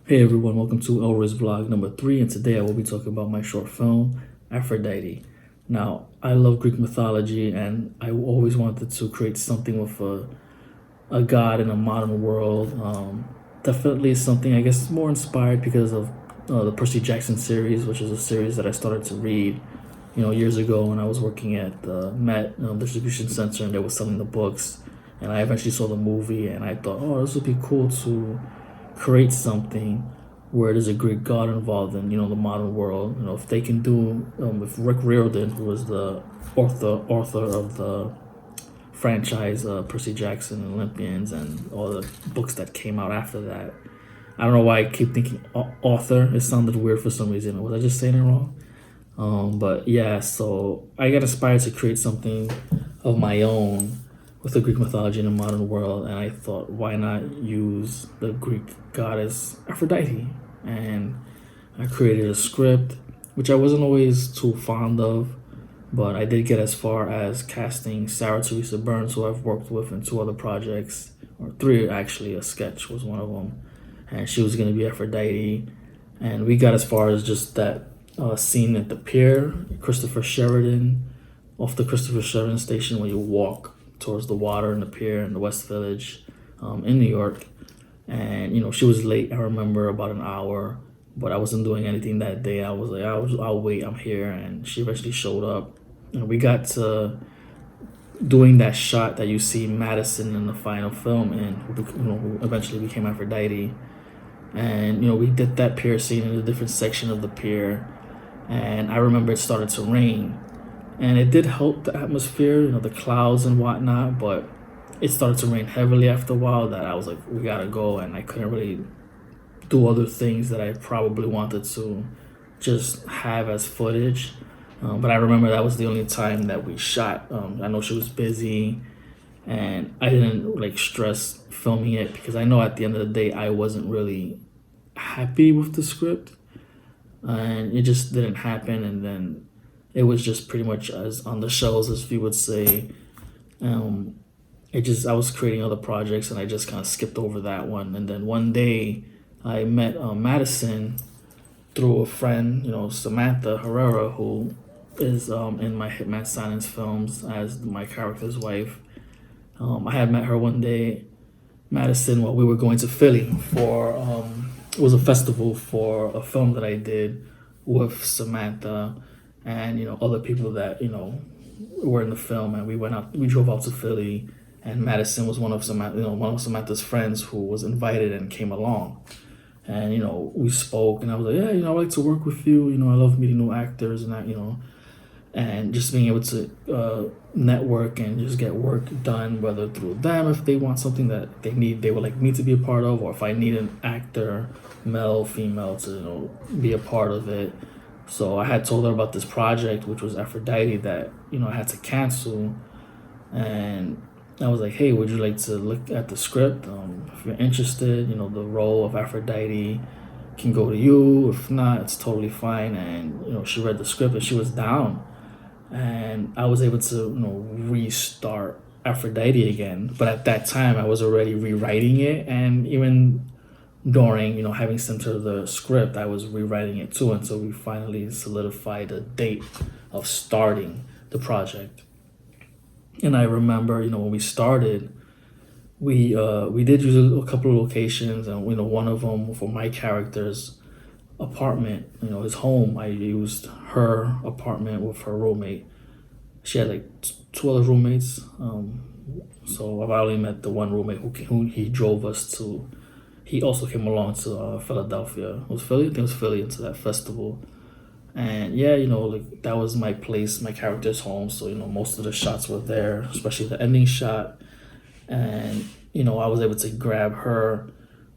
Hey everyone, welcome to Elroy's vlog number 3, and today I will be talking about my short film, Aphrodite. Now, I love Greek mythology, and I always wanted to create something with a god in a modern world. Definitely something, I guess, more inspired because of the Percy Jackson series, which is a series that I started to read, years ago when I was working at the Met Distribution Center, and they were selling the books. And I eventually saw the movie, and I thought, oh, this would be cool to create something where there's a Greek god involved in the modern world. If they can do if Rick Riordan, who was the author of the franchise Percy Jackson and Olympians and all the books that came out after that. I don't know why I keep thinking author. It sounded weird for some reason. Was I just saying it wrong? But yeah, so I got inspired to create something of my own with the Greek mythology in the modern world, and I thought, why not use the Greek goddess Aphrodite? And I created a script, which I wasn't always too fond of, but I did get as far as casting Sarah Teresa Burns, who I've worked with in 2 other projects, or 3 actually. A sketch was one of them, and she was going to be Aphrodite. And we got as far as just that scene at the pier, Christopher Sheridan, off the Christopher Sheridan station, where you walk towards the water in the pier in the West Village in New York. And she was late, I remember, about an hour, but I wasn't doing anything that day. I was like, I'll wait, I'm here. And she eventually showed up, and we got to doing that shot that you see Madison in the final film, and who eventually became Aphrodite. And we did that pier scene in a different section of the pier, and I remember it started to rain, and it did help the atmosphere, the clouds and whatnot, but it started to rain heavily after a while that I was like, we gotta go, and I couldn't really do other things that I probably wanted to just have as footage. But I remember that was the only time that we shot. I know she was busy, and I didn't stress filming it because I know at the end of the day I wasn't really happy with the script, and it just didn't happen. And then it was just pretty much as on the shelves, as you would say. I was creating other projects, and I just kind of skipped over that one. And then one day I met Madison through a friend, Samantha Herrera, who is in my Hitman Silence films as my character's wife. I had met her one day, Madison, while we were going to Philly for it was a festival for a film that I did with Samantha and other people that were in the film. And we drove out to Philly, and Madison was one of Samantha's friends who was invited and came along. And we spoke, and I was like, yeah, I like to work with you. I love meeting new actors, and that and just being able to network and just get work done, whether through them if they want something that they would like me to be a part of, or if I need an actor, male, female, to be a part of it. So I had told her about this project, which was Aphrodite, that I had to cancel, and I was like, hey, would you like to look at the script? If you're interested, the role of Aphrodite can go to you. If not, it's totally fine. And she read the script, and she was down, and I was able to restart Aphrodite again. But at that time I was already rewriting it, and even during having sent her the script, I was rewriting it too, until we finally solidified a date of starting the project. And I remember when we started, we did use a couple of locations, and one of them for my character's apartment, his home. I used her apartment with her roommate. She had 2 other roommates, so I only met the one roommate who he drove us to. He also came along to Philadelphia. It was Philly, I think it was Philly, into that festival. And yeah, that was my place, my character's home. So most of the shots were there, especially the ending shot. And I was able to grab her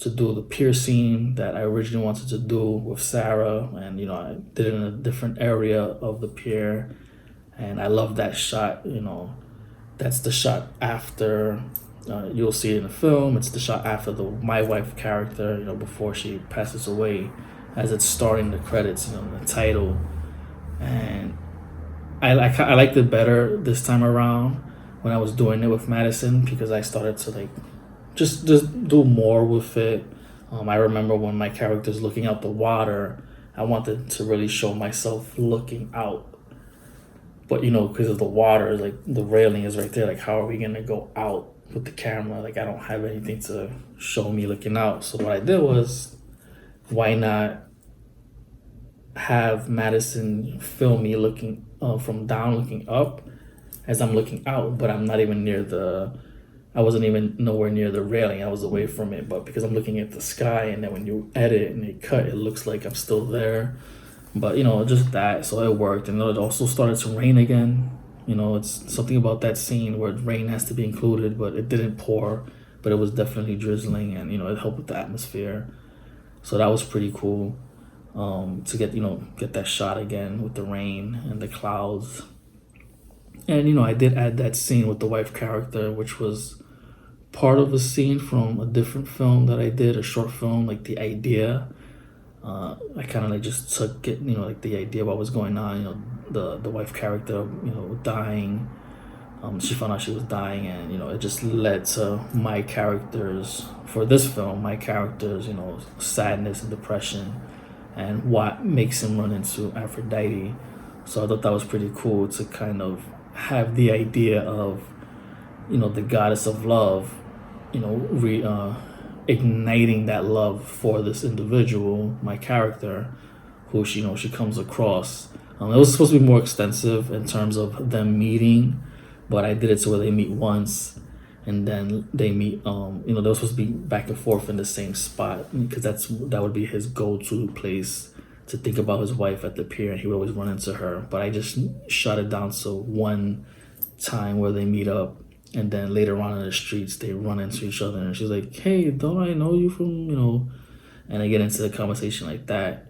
to do the pier scene that I originally wanted to do with Sarah, and I did it in a different area of the pier, and I love that shot. That's the shot after you'll see it in the film. It's the shot after my wife character, before she passes away, as it's starting the credits, the title. And I liked it better this time around when I was doing it with Madison, because I started to just do more with it. I remember when my character's looking out the water, I wanted to really show myself looking out. But because of the water, like the railing is right there. Like, how are we gonna go out with the camera? Like, I don't have anything to show me looking out. So what I did was, why not have Madison film me looking from down, looking up, as I'm looking out, but I'm not even near I wasn't even nowhere near the railing. I was away from it, but because I'm looking at the sky, and then when you edit and you cut, it looks like I'm still there. But just that, so it worked. And it also started to rain again. It's something about that scene where rain has to be included, but it didn't pour, but it was definitely drizzling, and it helped with the atmosphere. So that was pretty cool, to get that shot again with the rain and the clouds. And I did add that scene with the wife character, which was part of a scene from a different film that I did, a short film, like the idea. I kind of like just took it, like the idea of what was going on. The wife character, dying. She found out she was dying, and it just led to my characters for this film. My characters, sadness and depression, and what makes him run into Aphrodite. So I thought that was pretty cool to kind of have the idea of, the goddess of love, igniting that love for this individual, my character, who she comes across. It was supposed to be more extensive in terms of them meeting, but I did it so where they meet once, and then they meet. They were supposed to be back and forth in the same spot, because that would be his go-to place to think about his wife at the pier, and he would always run into her. But I just shot it down to one time where they meet up, and then later on in the streets they run into each other, and she's like, "Hey, don't I know you from?" And I get into the conversation like that.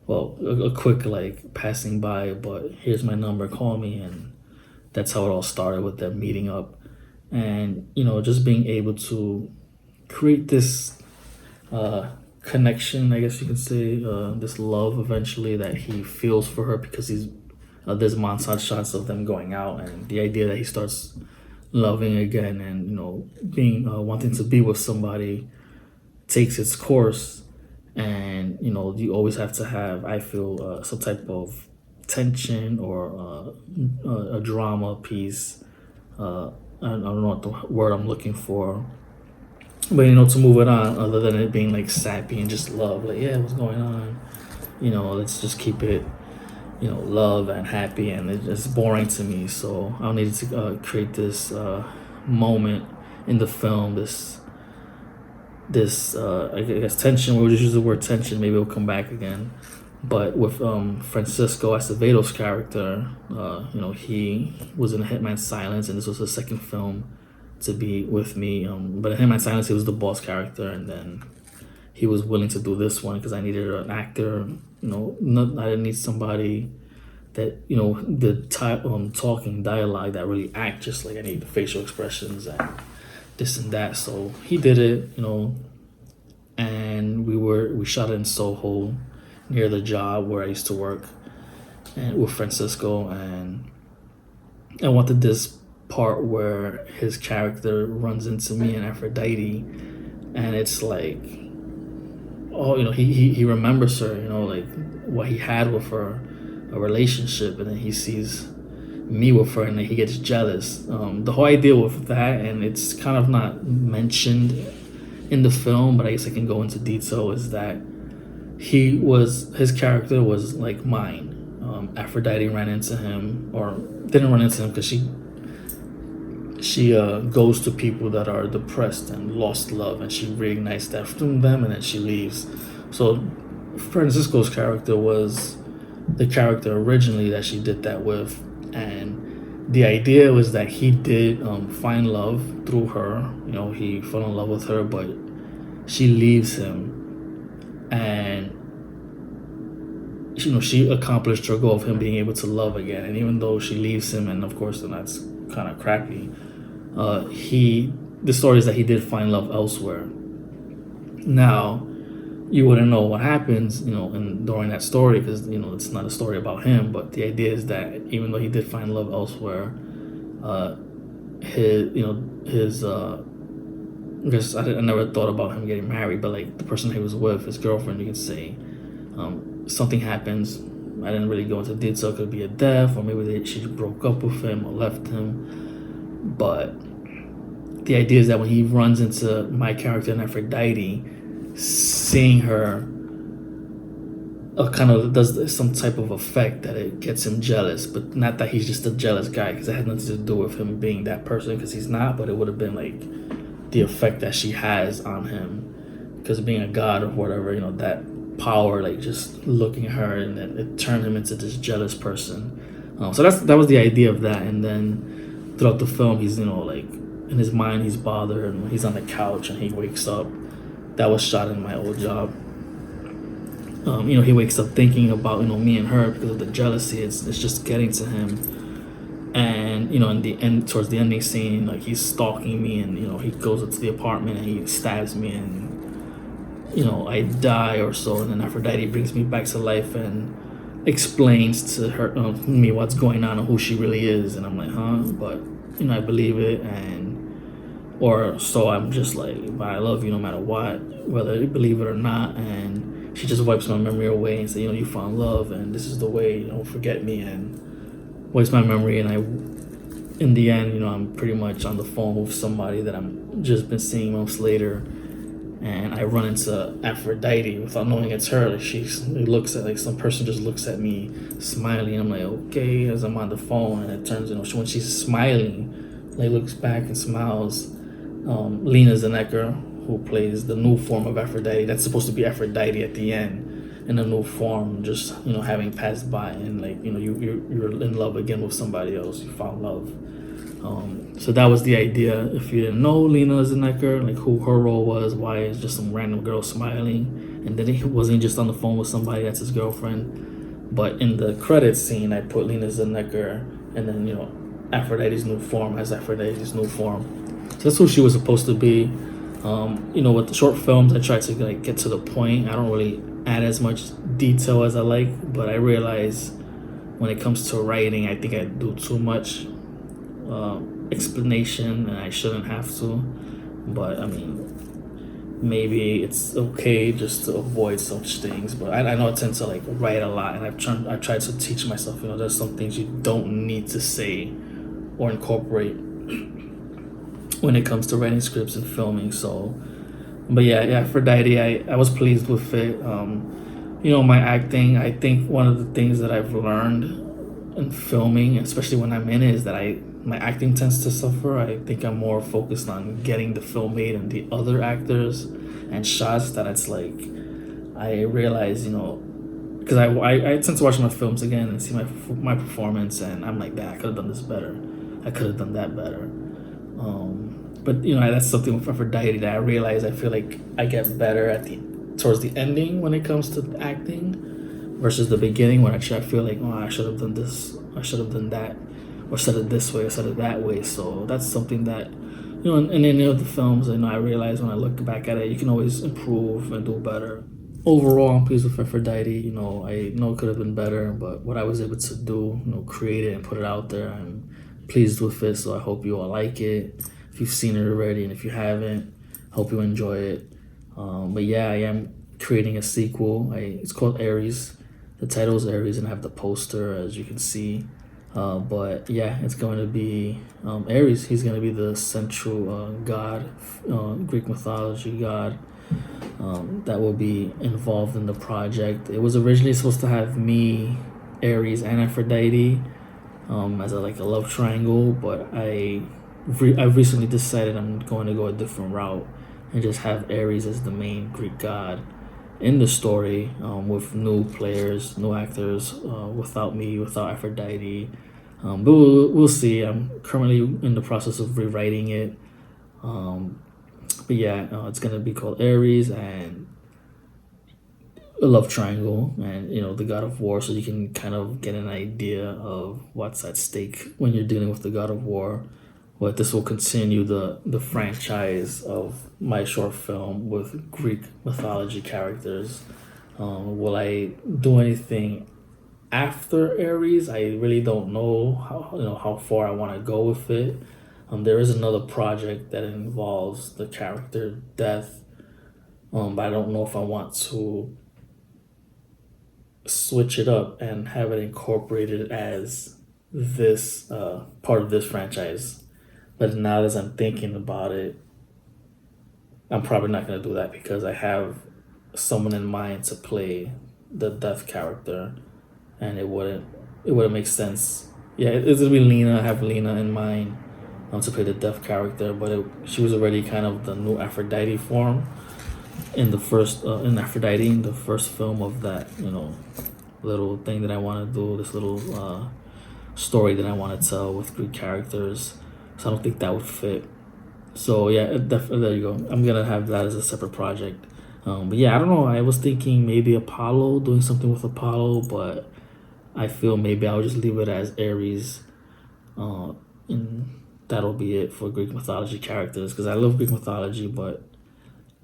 Well, a quick like passing by, but here's my number, call me, and that's how it all started with them meeting up, and just being able to create this connection, I guess you can say, this love eventually that he feels for her, because there's montage shots of them going out, and the idea that he starts loving again, and being wanting to be with somebody takes its course. And you always have to have, I feel, some type of tension or a drama piece. I don't know what the word I'm looking for, but to move it on, other than it being like sappy and just love, like, yeah, what's going on, let's just keep it love and happy, and it's boring to me. So I needed to create this moment in the film, this I guess tension. We'll just use the word tension, maybe it'll come back again. But with Francisco Acevedo's character, he was in Hitman Silence, and this was his second film to be with me. But in Hitman Silence, he was the boss character, and then he was willing to do this one because I needed an actor. I didn't need somebody that the type talking dialogue that really act. Just like I need the facial expressions and this and that. So he did it, and we shot it in Soho, near the job where I used to work, and with Francisco. And I wanted this part where his character runs into me and Aphrodite, and it's like, oh, he remembers her, like what he had with her, a relationship, and then he sees me with her, and then he gets jealous. The whole idea with that, and it's kind of not mentioned in the film, but I guess I can go into detail, is that his character was like mine. Aphrodite ran into him, or didn't run into him, because she goes to people that are depressed and lost love, and she reignites that from them, and then she leaves. So Francisco's character was the character originally that she did that with, and the idea was that he did find love through her. He fell in love with her, but she leaves him, and she accomplished her goal of him being able to love again. And even though she leaves him, and of course then that's kind of crappy, the story is that he did find love elsewhere. Now, you wouldn't know what happens, during that story, because it's not a story about him. But the idea is that even though he did find love elsewhere, his because I never thought about him getting married, but like the person he was with, his girlfriend, you could say, something happens. I didn't really go into detail. It could be a death, or maybe she broke up with him or left him. But the idea is that when he runs into my character in Aphrodite, seeing her kind of does some type of effect that it gets him jealous, but not that he's just a jealous guy, because it had nothing to do with him being that person, because he's not. But it would have been like the effect that she has on him, because being a god or whatever, that power, like just looking at her, and then it turned him into this jealous person. So that was the idea of that. And then throughout the film, he's like in his mind he's bothered, and when he's on the couch and he wakes up, that was shot in my old job. He wakes up thinking about me and her, because of the jealousy. It's just getting to him. And in the end, towards the ending scene, like he's stalking me, and he goes up to the apartment and he stabs me, and I die or so. And then Aphrodite brings me back to life and explains to her me what's going on and who she really is. And I'm like, huh? But I believe it, or so I'm just like, but I love you no matter what, whether you believe it or not. And she just wipes my memory away and say, you found love, and this is the way, forget me, and wipes my memory. And in the end, I'm pretty much on the phone with somebody that I'm just been seeing months later, and I run into Aphrodite without knowing it's her. Like it looks at, like some person just looks at me smiling, and I'm like, okay, as I'm on the phone, and it turns, when she's smiling, like looks back and smiles, Lena Zenecker, who plays the new form of Aphrodite. That's supposed to be Aphrodite at the end, in a new form, just having passed by, and like you're in love again with somebody else. You found love. So that was the idea. If you didn't know Lena Zenecker, like who her role was, why it's just some random girl smiling, and then he wasn't just on the phone with somebody that's his girlfriend. But in the credits scene, I put Lena Zenecker, and then Aphrodite's new form as Aphrodite's new form. So that's who she was supposed to be. With the short films, I try to like get to the point. I don't really add as much detail as I like, but I realize when it comes to writing, I think I do too much explanation, and I shouldn't have to. But I mean, maybe it's okay just to avoid such things. But I know I tend to like write a lot, and I've tried to teach myself, there's some things you don't need to say or incorporate when it comes to writing scripts and filming. So, but yeah, Aphrodite, I was pleased with it. My acting, I think one of the things that I've learned in filming, especially when I'm in it, is that my acting tends to suffer. I think I'm more focused on getting the film made and the other actors and shots, that it's like, I realize, because I tend to watch my films again and see my performance, and I'm like, I could have done this better. I could have done that better. But that's something with Aphrodite that I realize. I feel like I get better towards the ending when it comes to acting, versus the beginning, when I feel like, I should have done this, I should have done that, or said it this way, or said it that way. So that's something that in any of the films, I realize when I look back at it, you can always improve and do better. Overall, I'm pleased with Aphrodite. I know it could have been better, but what I was able to do, create it and put it out there, I'm pleased with it. So I hope you all like it. If you've seen it already, and if you haven't, hope you enjoy it. But yeah, I am creating a sequel. It's called Ares. The title is Ares, and I have the poster, as you can see. But yeah, it's going to be Ares. He's going to be the central god, Greek mythology god, that will be involved in the project. It was originally supposed to have me, Ares, and Aphrodite as a love triangle, but I've recently decided I'm going to go a different route and just have Ares as the main Greek god in the story, with new players, new actors, without me, without Aphrodite. But we'll see. I'm currently in the process of rewriting it. But yeah, it's going to be called Ares and a love triangle, and the god of war, so you can kind of get an idea of what's at stake when you're dealing with the god of war. But this will continue the franchise of my short film with Greek mythology characters. Will I do anything after Ares? I really don't know how far I want to go with it. There is another project that involves the character Death, but I don't know if I want to switch it up and have it incorporated as this part of this franchise. But now as I'm thinking about it, I'm probably not going to do that because I have someone in mind to play the Death character, and it wouldn't make sense. Yeah, it's gonna be Lena. I have Lena in mind to play the Death character, but she was already kind of the new Aphrodite form in the first in Aphrodite, in the first film of that, little thing that I want to do, this little story that I want to tell with Greek characters. So I don't think that would fit. So yeah, definitely, there you go. I'm gonna have that as a separate project. But yeah, I don't know. I was thinking maybe Apollo, doing something with Apollo, but I feel maybe I'll just leave it as Ares, and that'll be it for Greek mythology characters. Because I love Greek mythology, but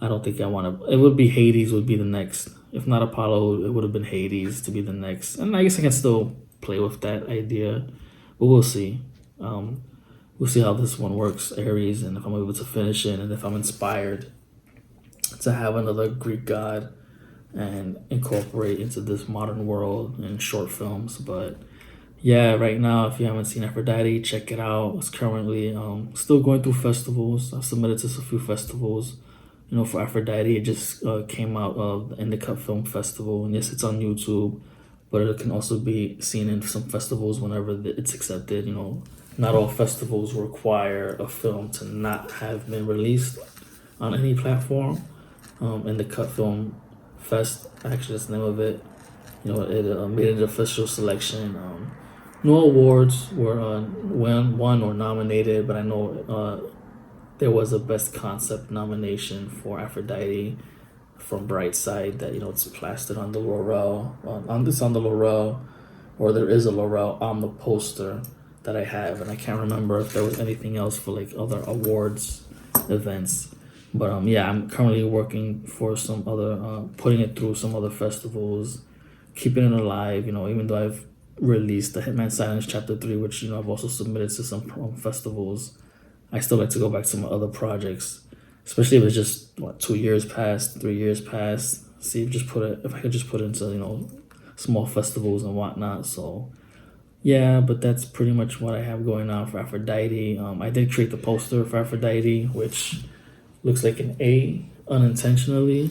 I don't think I want to. It would be Hades would be the next. If not Apollo, it would have been Hades to be the next. And I guess I can still play with that idea, but we'll see. We'll see how this one works, Ares, and if I'm able to finish it, and if I'm inspired to have another Greek god and incorporate into this modern world in short films. But yeah, right now, if you haven't seen Aphrodite, check it out. It's currently still going through festivals. I've submitted to a few festivals. For Aphrodite, it just came out of the Indica Film Festival, and yes, it's on YouTube, but it can also be seen in some festivals whenever it's accepted. Not all festivals require a film to not have been released on any platform. And the Cut Film Fest, actually that's the name of it, it made an official selection. No awards were won or nominated, but I know there was a Best Concept nomination for Aphrodite from Brightside that, it's plastered on the Laurel, on the Laurel, or there is a Laurel on the poster that I have, and I can't remember if there was anything else for like other awards events. But yeah, I'm currently working for some other, putting it through some other festivals, keeping it alive. Even though I've released the Hitman Silence Chapter 3, which I've also submitted to some festivals, I still like to go back to my other projects, especially if it's just 2 years past, 3 years past. See if I could just put it into small festivals and whatnot. So yeah, but that's pretty much what I have going on for Aphrodite. I did create the poster for Aphrodite, which looks like an A unintentionally,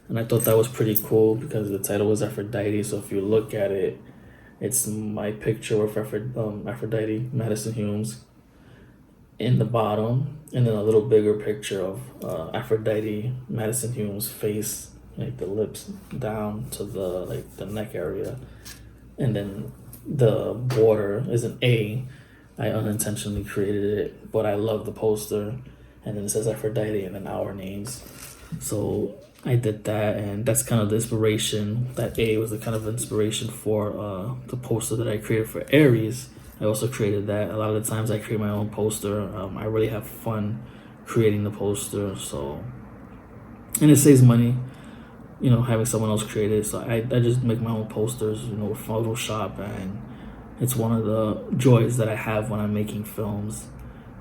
and I thought that was pretty cool because the title was Aphrodite. So if you look at it, it's my picture with Aphrodite, Madison Humes, in the bottom, and then a little bigger picture of Aphrodite, Madison Humes' face, like the lips down to the neck area, and then the border is an A. I unintentionally created it, but I love the poster. And then it says Aphrodite and then our names. So I did that, and that's kind of the inspiration. That A was the kind of inspiration for the poster that I created for Aries. I also created that. A lot of the times I create my own poster. I really have fun creating the poster. So, and it saves money, having someone else create it. So I just make my own posters, with Photoshop, and it's one of the joys that I have when I'm making films.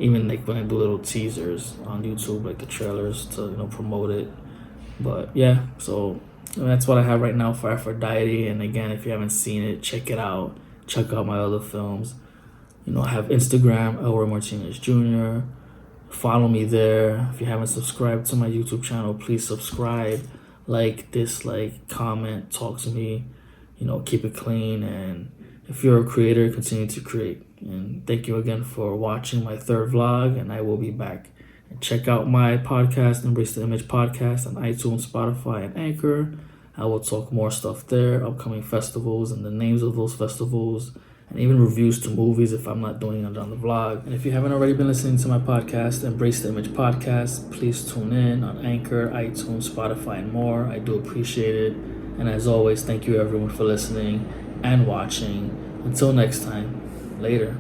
Even like when I do little teasers on YouTube, like the trailers to promote it. But yeah, so that's what I have right now for Aphrodite. And again, if you haven't seen it, check it out. Check out my other films. I have Instagram, Elroy Martinez Jr. Follow me there. If you haven't subscribed to my YouTube channel, please subscribe, dislike, comment, talk to me. Keep it clean. And if you're a creator, continue to create. And thank you again for watching my third vlog, and I will be back. And check out my podcast, Embrace the Image Podcast, on iTunes, Spotify, and Anchor. I will talk more stuff there, upcoming festivals and the names of those festivals, and even reviews to movies if I'm not doing it on the vlog. And if you haven't already been listening to my podcast, Embrace the Image Podcast, please tune in on Anchor, iTunes, Spotify, and more. I do appreciate it. And as always, thank you everyone for listening and watching. Until next time. Later.